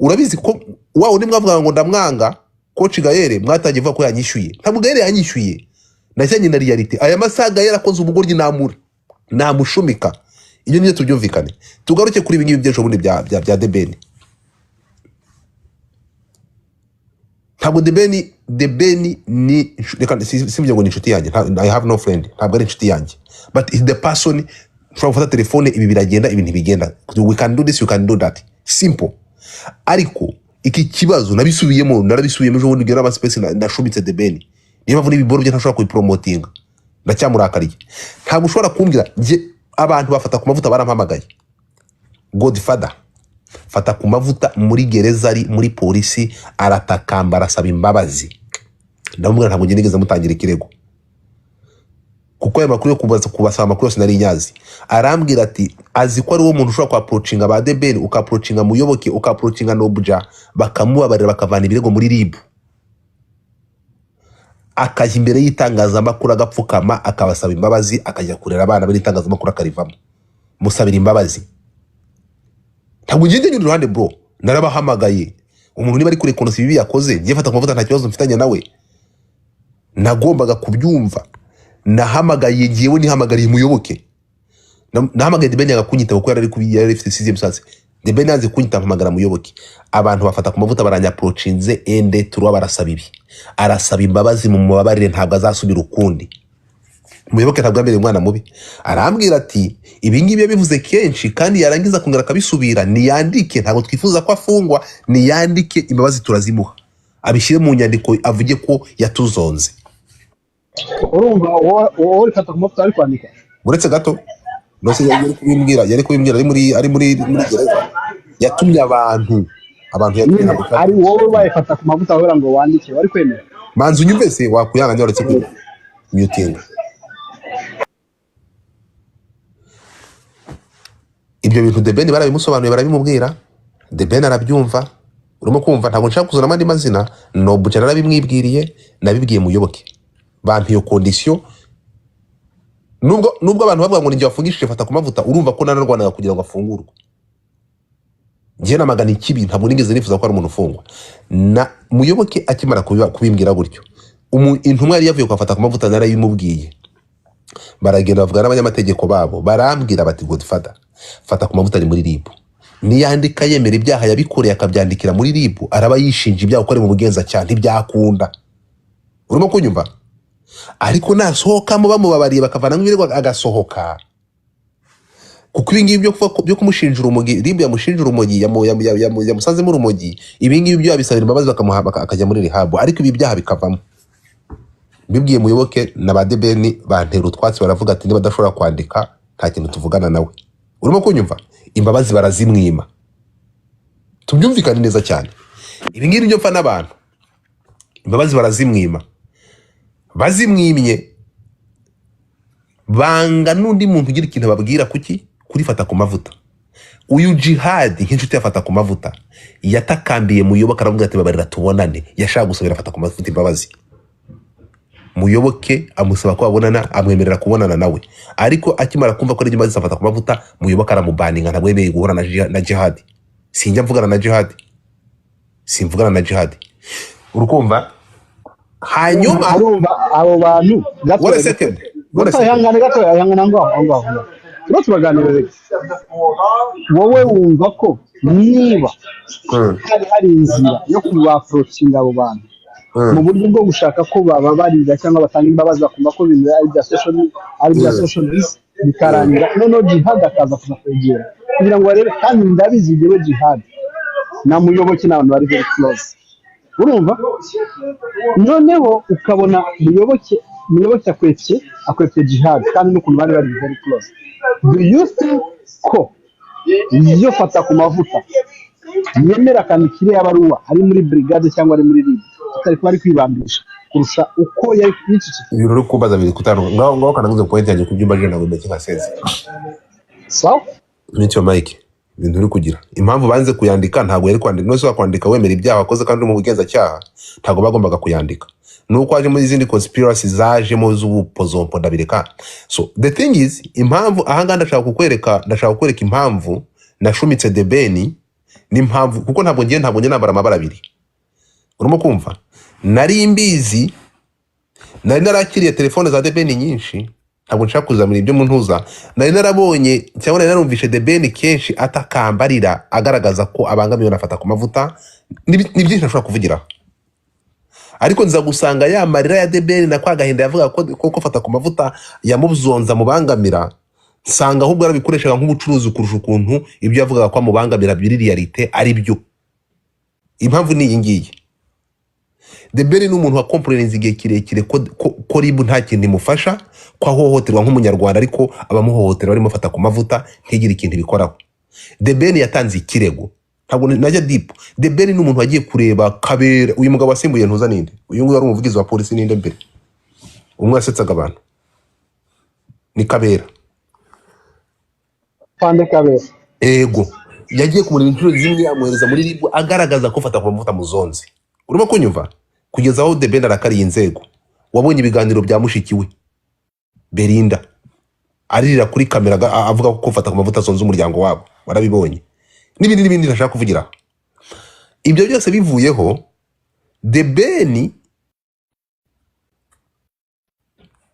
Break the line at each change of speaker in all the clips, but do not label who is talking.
urabizi ko wawe ni mwavuga ngo ndamwanga coach Gaëlle mwatangiye vuga ko yanyishyuye ntabwo Gaëlle yanyishyuye nashyanye na reality aya masaha Gaëlle akoze ubugoryi namushumika iyo niyo tubyumvikane tugaruke kuri ibingibi by'ejo bundi bya The Ben ntabwo The Ben ni reka simvuye ngo ni inshuti yanjye I have no friend ntabwo ari inshuti yanjye but is the person ushobora gufata telefone ibi biragenda ibintu bigenda we can do this you can do that simple ariko iki kibazo narabisubiyemo ejo bundi gera aba space nashumitse The Ben niyo mpamvu n'ibiboro bye ntashobora kubipromotinga ndacyamurakariye ntabwo ushobora kumbwira nje abantu bafata ku mavuta barampamagaye Godfather fata ku mavuta muri gereza ari muri polisi aratakamba arasaba imbabazi ndamubwira ntabwo nge nigeze mutangira ikirego kuko aya makuru yo kubasaba amakuru yose nari nyazi arambwira ati azi ko ari wo muntu ushobora kwa approachinga ba The Ben uka approachinga Muyoboke uka approachinga Nobja bakamubabarira bakavana ibirego muri RIB akajya imbere y'itangazamakuru agapfukama akabasaba imbabazi akajya kurera abana bari itangazamakuru akarivamo musabira imbabazi ntabwo ngende nyine ruhande bro narabahamagaye umuntu niba ari kure konosi bibi yakoze ngiye fata kumavuta nta kibazo mfitanye nawe nagombaga kubyumva nahamagaye ngiyewe nihamagariye Muyoboke nahamagaye The Ben agakunyita kuko yari afite sixième sens The Ben yanze kunyita mpamagara Muyoboke abantu bafata ku mavuta baranya approachinze ende turwa barasaba ibi arasaba imbabazi mu mubabarire ntabwo azasubira ukundi Muyoboke ntabwo amere umwana mubi arambwira ati ibi ngibi yabivuze kenshi kandi yarangiza kongera kabisubira niyandike ntabwo twifuza ko afungwa niyandike imbabazi turazimuha abishyire mu nyandiko avuge ko yatuzonze
urumva wowe fata ku mavuta ari kwandika
uretse gato nose yari kubimbwira ari muri gereza yatumye abantu
ari wowe bayifata ku mavuta wera ngo wandike wari kwemera
manzi unyumve se wakuyanganya uretse ko muting ibyo bintu The Ben barabimusobanuye barabimubwira The Ben arabyumva urimo kumva ntabwo nshaka kuzana amandi mazina Nobja narabimwibwiriye nabibwiye Muyoboke bampa iyo condition nubwo abantu bavuga ngo ninjye wafungishije fata ku mavuta urumva ko nanarwanaga kugira ngo afungurwe ngiye namagana ikibi ntabwo nigeze nifuza ko ari umuntu ufungwa na Muyoboke akimara kubimbwira gutyo intumwa yari yavuye kwafata ku mavuta narayimubwiye baragenda bavuga n'abanyamategeko babo barambwira bati Godfather fata ku mavuta ari muri RIB niyandika yemera ibyaha yabikoreye akabyandikira muri RIB araba yishinja ibyaha ko ari mu bugenza cyane ibyakunda urimo kunyumva ariko nasohokamo bamubabariye bakavana nk'ibirego agasohoka kuko ibingibi byo kumushinjura urumogi RIB yamushinjura urumogi yamusanzemo urumogi ibingibi byo yabisabira imbabazi bakamuhamba akajya muri rehab ariko ibi byaha bikavamo bibwiye Muyoboke na ba The Ben bantera utwatsi baravuga ati niba adashobora kwandika nta kintu tuvugana nawe urimo kunyumva imbabazi barazimwima tubyumvikane neza cyane ibingibi byo mfa n'abantu imbabazi barazimwima bazimwimye banga n'undi muntu ugira ikintu babwira kuki kurifata ku mavuta uyu Jihad nk'inshuti yafata ku mavuta yatakambiye Muyoboke aravuga ati babarira tubonane yashaka gusubira afata ku mavuta imbabazi Muyoboke amusaba ko babonana amwemerera kubonana nawe ariko akimara kumva ko n'imbabazi afata ku mavuta Muyoboke aramubaninga ntabwo yemeye guhura na Jihad sinjya mvugana na Jihad simvugana na Jihad urukumva hanyuma
abo bantu
one second
yangana ngo tubaganire wowe wumva ko niba hari inzira yo kubaprochinga abo bantu mu buryo bwo gushaka ko bababarira cyangwa batanga imbabazi bakumva ko ibintu ari bya social bikarangira noneho Jihad akaza kuzakwegera kugira ngo arebe kandi ndabizi yewe Jihad na Muyoboke n'abantu bari very close urumva noneho ukabona Muyoboke akwepye Jihad kandi n'ukuntu bari very close do you think ko iyo fata ku mavuta yemera kandi kire yabaruwa ari muri brigade cyangwa ari muri RIB tutari kwari kwibambisha kurusha uko yari kwicicika
ibintu uri kubaza biri kutanu ngaho kanaguze point yanjye kubyumba je nawe mbeke nkasenze
so
Mityo Mike ibintu uri kugira impamvu banze kuyandika ntago yari kwandika no so kwandika wemera ibyaha wakoze kandi mu bugenza cyaha ntago bagombaga kuyandika nuko aje muri izindi conspiracy zaje mu z'ubupozompo ndabireka so the thing is impamvu ahanga ndashaka kukwereka impamvu nashumitse The Ben n'impamvu kuko ntabwo ngiye nambara amabara abiri. Urimo kumva? Nari mbizi, nari narakiriye telefone za debeni nyinshi, ntabwo nshaka kuzamura ibyo mu ntuza. Nari narabonye cyangwa nari narumvishe debeni kenshi atakambarira agaragaza ko abangamiwe nafata ku mavuta, ni byinshi ntashobora kuvugiraho. Ariko nza gusanga ya marira ya debeni na kwa gahinda yavuga ko fata ku mavuta yamubuzonza mubangamira, nsanga ahubwo yarabikoreshaga nk'ubucuruzi kurusha ukuntu ibyo yavugaga ko mubangamira biri realite ari byo. Impamvu ni iyi ngiyi. Debeni ni umuntu wa complaints igihe kirekire ko ribu nta kintu imufasha, ko ahohoterwa nk'umunyarwanda ariko abamuhohotera barimo fata ku mavuta ntigire ikintu bikoraho. Debeni yatanze ikirego. Ntabwo najya deep. Debeni ni umuntu wagiye kureba Kabera, uyu mugabo wasimbuye ntuza ninde? Uyu nguyu ari umuvugizi wa polisi ninde mbere? Umwe yasetsaga abantu. Ni Kabera.
Pande Kabera.
Ego. Yagiye kumureba inshuro zimwe amwohereza muri ribu agaragaza ko fata ku mavuta muzonze. Urimo kunyumva? Kugeza aho Debeni arakariye inzego. Wabonye ibiganiro bya mushikiwe Belinda aririra kuri kamera avuga ko fata ku mavuta zonze umuryango wabo. Warabibonye? N'ibindi ntashaka kuvugira. Ibyo byose bivuyeho, Debeni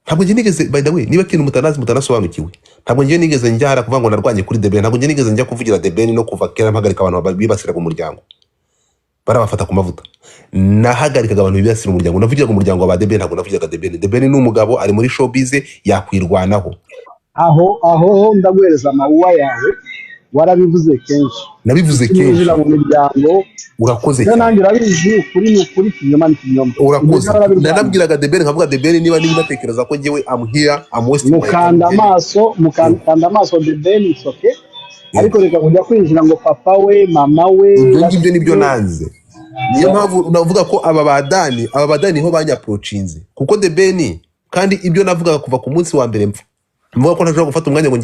ntabwo ngiye nigeze, by the way, niba kintu mutanasobanukiwe, ntabwo ngiye nigeze njya kuvuga ngo narwanye kuri Debeni, ntabwo ngiye nigeze njya kuvugira Debeni no kuva kera mpagarika abantu bibasira ku muryango barabafata ku mavuta. Nahagarikaga abantu bibasira umuryango, navugiraga umuryango wa Debeni, ntabwo navugiraga Debeni. Debeni ni umugabo ari muri showbiz yakwirwanaho.
Aho ndaguhereza amawuwa yawe, warabivuze kenshi.
Nabivuze kenshi.
Mu miryango.
Urakoze cyane.
Nanjye urabizi ukuri kinyoma n'ikinyoma.
Urakoze. Nanabwiraga Debeni nkavuga Debeni niba natekereza ko ngewe am here am wasting my time.
Mukanda amaso Debeni isoke. Ariko reka kujya kwinjira ngo papa we mama we.
Ibyo nibyo nanze. Niyo mpamvu navuga ko aba badani ho banyaprochinze. Kuko Debeni kandi ibyo navugaga kuva ku munsi wa mbere mvuga ko ntashobora gufata umwanya ngo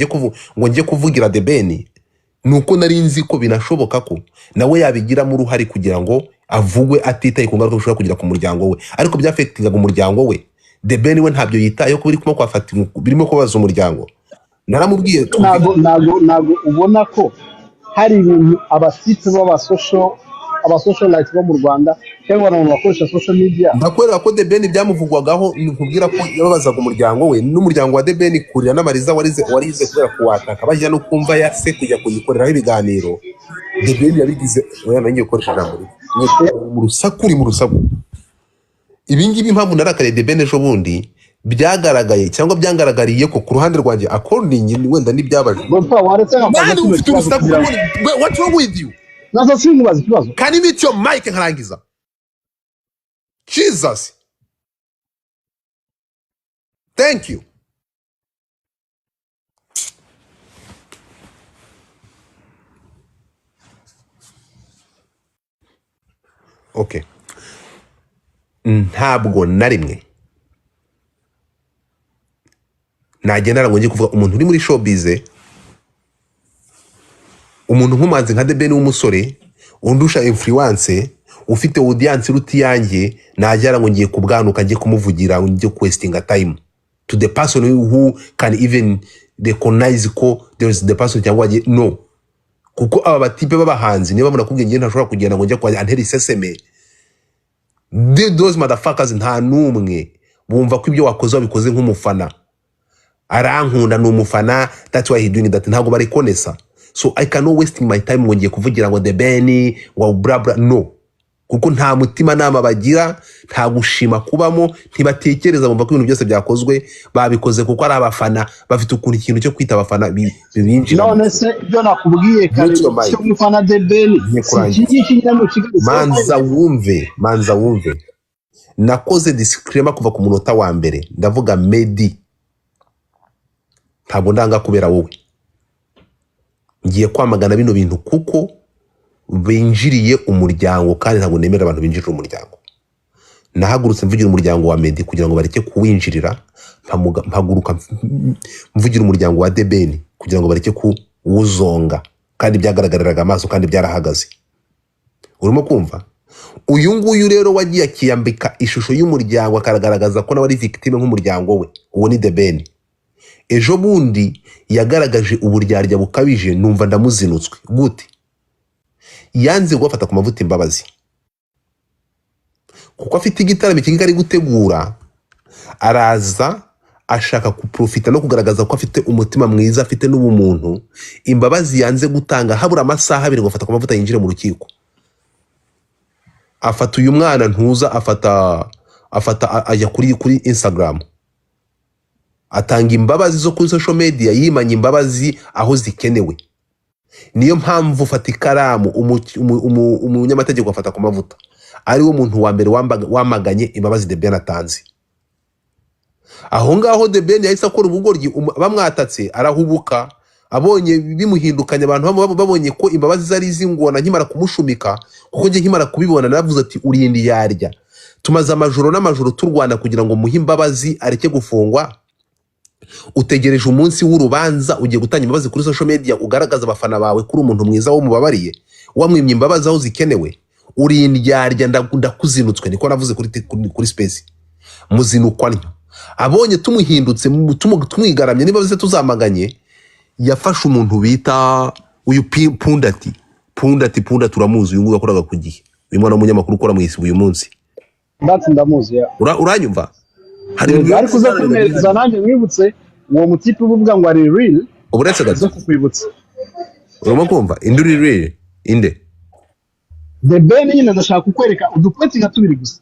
ngiye kuvugira Debeni. Nuko nari nzi ko binashoboka ko nawe yabigiramo uruhare kugira ngo avugwe atitaye ku ngaruka bishobora kugira ku muryango we. Ariko byafetingaga umuryango we. Debeni we ntabyo yitaye ko birimo kwafata, birimo kubaza umuryango. Naramubwiye
nago ubona ko hari ibintu abasipe social life bo mu Rwanda cyangwa abantu bakoresha social media.
Ndakwera ko Debeni byamuvugwagaho, nkubwira ko yababazaga umuryango we n'umuryango wa Debeni kurira n'amariza warize kubera kuwataka bajya no kumva yase kujya kuyikoreraho ibiganiro. Debeni yabigize oya nangiye gukoresha ijambo mu rusaku. Ibingibi impamvu narakariye Debeni ejo bundi byagaragaye cyangwa byangaragariye ko ku ruhande rwanjye according wenda n'ibyabaje. What's wrong with you?
Nazo singubaza ikibazo.
Can you mute your mic nkarangiza? Jesus. Thank you. Okay. Ntabwo na rimwe nagendera ngo ngiye kuvuga umuntu uri muri showbiz, umuntu nk'umuhanzi nka Debeni w'umusore undusha influence ufite audience ruti yanjye, najyara ngo ngiye kubwanuka ngiye kumuvugira ngiye wasting time to the person who can even recognize ko there is the person cyangwa no. Kuko aba batipe b'abahanzi niba munakubwiye ngiye ntashobora kugenda ngo njye kwa anteri seseme, those motherfuckers nta numwe bumva ko ibyo wakoze wabikoze nk'umufana. Arankunda n'umufana, that's why he doing that. Ntabwo bari konesa. So I cannot wasting my time ngo ngiye kuvugira ngo Debeni wa bra bra no. Kuko nta mutima nama bagira, nta gushima kubamo, ntibatekereza bumva ko ibintu byose byakozwe babikoze kuko ari abafana bafite ukuntu ikintu cyo kwita abafana bibinjira.
None se ibyo nakubwiye kare cyo mufana Debeni
manza wumve nakoze disclaimer kuva ku munota wa mbere ndavuga Medi ntabwo ndanga kubera wowe, ngiye kwamagana bino bintu kuko binjiriye umuryango kandi ntabwo nemera abantu binjirira umuryango. Nahagurutse mvugira umuryango wa Medi kugira ngo bareke kuwinjirira, mpaguruka mvugira umuryango wa Debeni kugira ngo bareke kuwuzonga, kandi byagaragariraga amaso kandi byarahagaze. Urimo kumva? Uyu nguyu rero wagiye akiyambika ishusho y'umuryango akagaragaza ko nawe ari victime nk'umuryango we, uwo ni Debeni. Ejo bundi yagaragaje uburyarya bukabije, numva ndamuzinutswe. Gute? yanze gufata ku mavuta imbabazi kuko afite igitaramo kinga ari gutegura, araza ashaka kuprofita no kugaragaza ko afite umutima mwiza, afite n'ubumuntu. Imbabazi yanze gutanga habura amasaha 2 gufata ku mavuta yinjire mu rukiko. Afata uyu mwana ntuza, afata ajya kuri Instagram, atanga imbabazi zo kuri social media, yimanye imbabazi aho zikenewe. Niyo mpamvu ufata ikaramu, umunyamategeko afata ku mavuta ari wo muntu wa mbere wamaganye imbabazi The Ben atanze. Aho ngaho The Ben yahise akora ubugoryi, bamwatatse arahubuka, abonye bimuhindukanye, abantu babonye ko imbabazi zari zingona nkimara kumushumika, kuko nje nkimara kubibona naravuze ati urindi yarya. Tumaze amajoro n'amajoro turwana kugira ngo muhe imbabazi areke gufungwa. Utegereje umunsi w'urubanza, ugiye gutanga imbabazi kuri social media, ugaragaza abafana bawe kuri umuntu mwiza wo mubabariye, wamwimye imbabazi aho zikenewe. Urindi yarya, ndakuzinutswe, niko navuze kuri space. Muzinukwa ntyo. Abonye tumuhindutse, tumwigaramye niba bize tuzamaganye, yafashe umuntu bita uyu Pundati uramuzi, uyu nguyu yakoraga ku gihe, uyu mwana w'umunyamakuru ukora mu isi uyu munsi.
Ndamuzi ya.
Uranyumva?
Hari ari kuza kumereza nanjye mwibutse uwo mutipe uvuga ngo ari real.
Uburetse gato
kukwibutsa.
urimo kumva induri real inde
The Ben nyine ndashaka kukwereka udupeti nka tubiri gusa.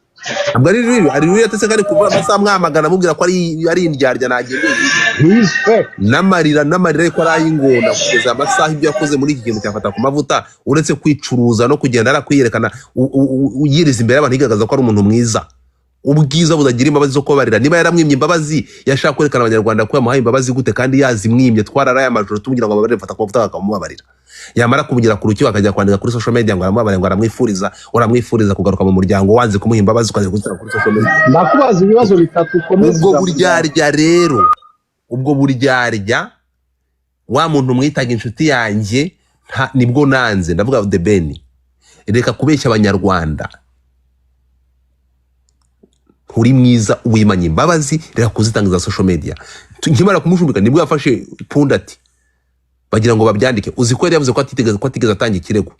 Ntabwo ari real yatese kari kuva amasaha mwamagana mubwira ko ari indyarya nagiye.
He is fake.
Namarira ko ari ingona kugeza amasaha ibyo yakoze muri iki kintu cyafata ku mavuta, uretse kwicuruza no kugenda arakwiyerekana uyiriza imbere y'abantu igaragaza ko ari umuntu mwiza. Ubwiza budagira imbabazi zo kubabarira. Niba yaramwimye imbabazi, yashaka kwerekana abanyarwanda ko yamuhaye imbabazi gute kandi yazimwimye. Twararaye amajoro tumugira ngo ababarire fata ku mavuta bakamubabarira. Yamara kumugira ku rukiko akajya kwandika kuri social media ngo aramubabarira, ngo aramwifuriza kugaruka mu muryango, wanze kumuha imbabazi ukaje kuzira kuri social media.
Ndakubaza ibibazo bitatu komeza.
Ubwo buryarya rero, ubwo buryarya wa muntu mwitaga inshuti yanjye nibwo nanze. Ndavuga The Ben, reka kubeshya abanyarwanda, uri mwiza, wimanye imbabazi, reka kuzitangiza social media. Nkimara kumushumika nibwo yafashe Pundati bagira ngo babyandike. Uzi ko yari yavuze ko atigeze atanga ikirego,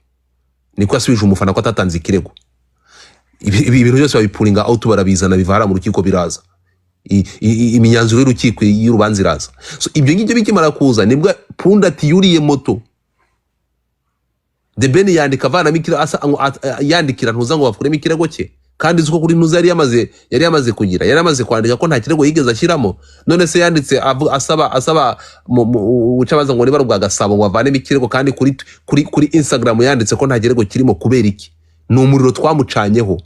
niko yasubije umufana ko atatanze ikirego. Ibi bintu byose babipuringa out, barabizana bivara mu rukiko, biraza imyanzuro y'urukiko y'urubanza iraza. So ibyo ngibyo bikimara kuza nibwo Pundati yuriye moto, The Ben yandika avana mikira yandikira ntuza ngo bakuremo ikirego cye, kandi zuko kuri ntuza yari yamaze kugira, yari yamaze kwandika ko nta kirego yigeze ashyiramo. None se yanditse asaba ucabaza ngo niba rubwa Gasabo ngo avane ikirego, kandi kuri Instagram yanditse ko nta kirego kirimo. Kubera iki? Ni umuriro twamucanyeho.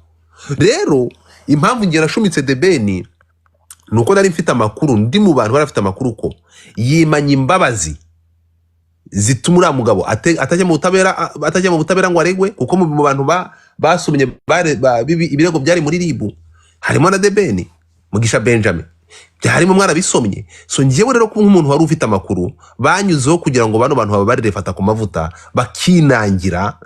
Rero impamvu ngira nashumitse The Ben nuko nari mfite amakuru, ndi mu bantu barafite amakuru ko yimanye imbabazi zituma uriya mugabo atajya mu butabera ngo aregwe, kuko mu bantu basomye ibirego byari muri RIB harimo na The Ben, Mugisha Benjamin, byarimo mwana bisomye. So ngiyewe rero ko nk'umuntu wari ufite amakuru banyuzeho kugira ngo bano bantu babarire fata ku mavuta, bakinangira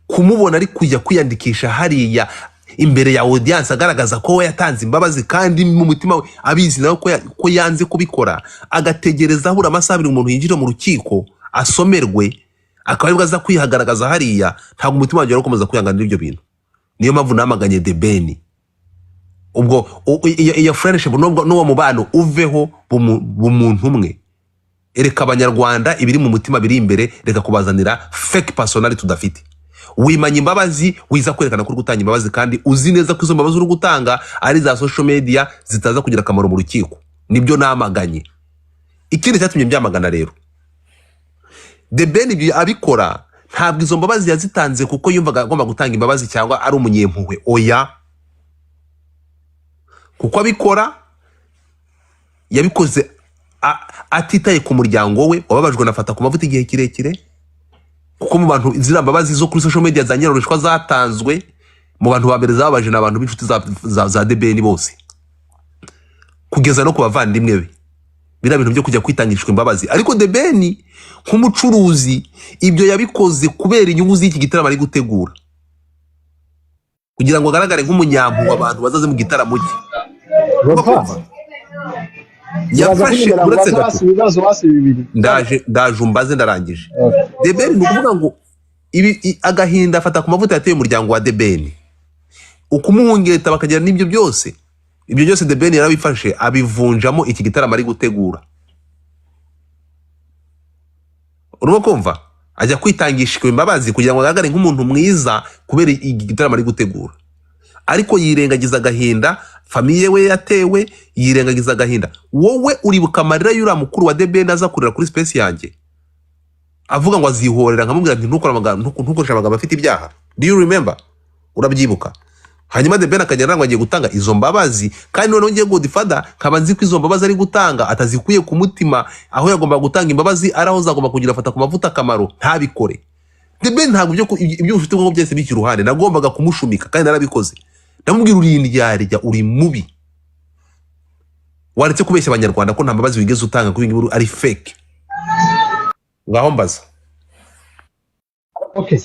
kumubona ari kujya kwiyandikisha hariya imbere ya audience agaragaza ko we yatanze imbabazi, kandi mu mutima we abizi nawe ko yanze kubikora, agategereza ahura amasaha 2 umuntu yinjira mu rukiko asomerwe, akaba aribwo aza kwihagaragaza hariya. Ntabwo umutima wanjye warakomeza kwihanganira ibyo bintu. Niyo mpamvu namaganye The Ben. Ubwo iyo friendship n'uwo mubano uveho bumuntu umwe. Ereka abanyarwanda ibiri mu mutima biri imbere, reka kubazanira fake personality tudafite. Wimanye imbabazi, wiza kwerekana ko gutanga imbabazi, kandi uzi neza ko izo mbabazi uri gutanga ari za social media zitaza kugira akamaro mu rukiko. Nibyo namaganye. Ikindi cyatumye byamagana rero, The Ben ibyo abikora ntabwo izo mbabazi yazitanze kuko yumvaga agomba gutanga imbabazi cyangwa ari umunyempuhwe. Oya, kuko abikora yabikoze atitaye ku muryango we wababajwe nafata ku mavuta igihe kirekire. Kuko mu bantu zira mbabazi zo kuri social media zanyaroreshwa zatanzwe, mu bantu babere zababaje n'abantu b'inshuti za The Ben bose, kugeza no kubavandimwe be. Bira bintu byo kujya kwitangishwa imbabazi. Ariko The Ben nk'umucuruzi ibyo yabikoze kubera inyungu z'iki gitaramo ari gutegura, kugira ngo agaragare nk'umunyampu w'abantu bazaze mu gitaramo cye. Yafashe uretse gato ndaje umbaze ndarangije. The Ben ni ukuvuga ngo agahinda afata ku mavuta yateye umuryango wa The Ben, ukumuhungeta bakagira n'ibyo byose. Ibyo byose The Ben yarabifashe abivunjamo iki gitaramo ari gutegura. Urimo kumva? Ajya kwitangisha imbabazi kugira ngo agaragare nk'umuntu mwiza kubera igitaramo ari gutegura. Ariko yirengagiza agahinda famiye we yatewe, yirengagiza agahinda. Wowe uribuka amarira y'ura mukuru wa The Ben aza kurira kuri space yanjye avuga ngo azihorera, nkamubwira nti ntukoresha amagambo afite ibyaha. Do you remember? Urabyibuka? Hanyuma The Ben akagera ngo agiye gutanga izo mbabazi, kandi noneho ngiye Godfather nkaba nzi ko izo mbabazi ari gutanga atazikuye ku mutima, aho yagomba gutanga imbabazi araho zagomba kugira afata ku mavuta akamaro ntabikore. The Ben ntabwo ibyo ufite ngo byese biki ruhande, nagombaga kumushumika kandi narabikoze. Ndamubwira uri indyarya, uri mubi, waretse kubeshya abanyarwanda ko nta mbabazi wigeze utanga kuri ngibi ari fake. Ngaho mbaza.
Okay.